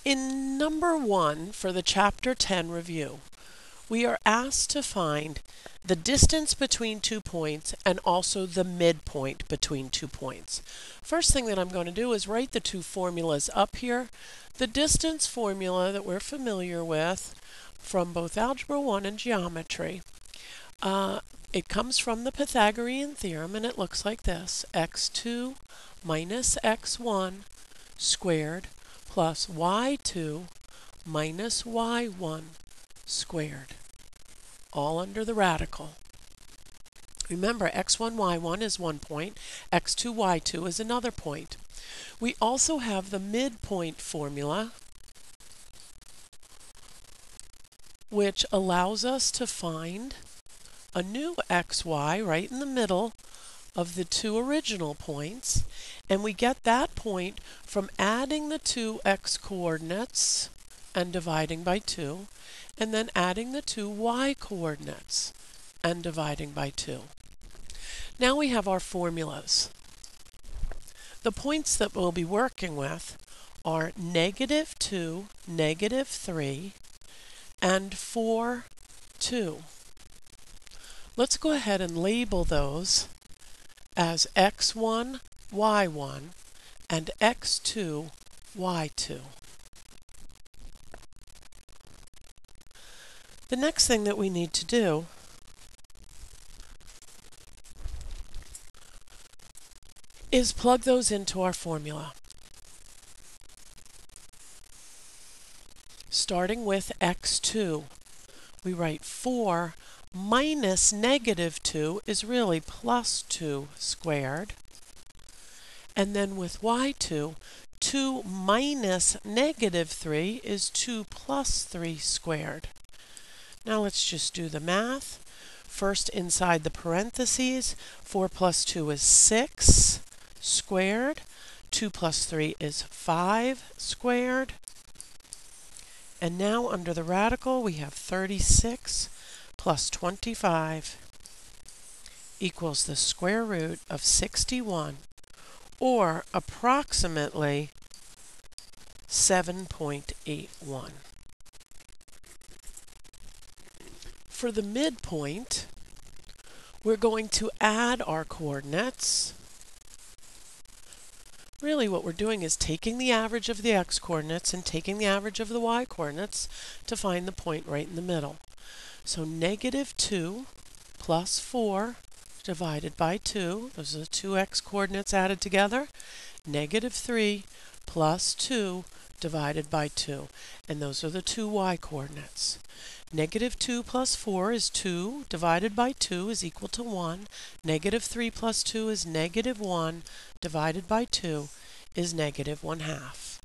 In number 1 for the Chapter 10 review, we are asked to find the distance between 2 points and also the midpoint between 2 points. First thing that I'm going to do is write the two formulas up here. The distance formula that we're familiar with from both Algebra 1 and Geometry. It comes from the Pythagorean theorem and it looks like this: x2 minus x1 squared plus y2 minus y1 squared, all under the radical. Remember, x1, y1 is 1 point, x2, y2 is another point. We also have the midpoint formula, which allows us to find a new xy right in the middle of the two original points, and we get that point from adding the two x coordinates and dividing by 2, and then adding the two y coordinates and dividing by 2. Now we have our formulas. The points that we'll be working with are -2, -3, and 4, 2. Let's go ahead and label those as x1, y1, and x2, y2. The next thing that we need to do is plug those into our formula. Starting with x2, we write 4 minus -2 is really plus 2 squared. And then with y2, 2 minus -3 is 2 plus 3 squared. Now let's just do the math. First, inside the parentheses, 4 plus 2 is 6 squared. 2 plus 3 is 5 squared. And now under the radical, we have 36 plus 25 equals the square root of 61, or approximately 7.81. For the midpoint, we're going to add our coordinates. Really what we're doing is taking the average of the x-coordinates and taking the average of the y-coordinates to find the point right in the middle. So -2 plus 4 divided by 2, those are the two x-coordinates added together, -3 plus 2 divided by 2, and those are the two y-coordinates. -2 plus 4 is 2, divided by 2 is equal to 1. -3 plus 2 is -1, divided by 2 is -1/2.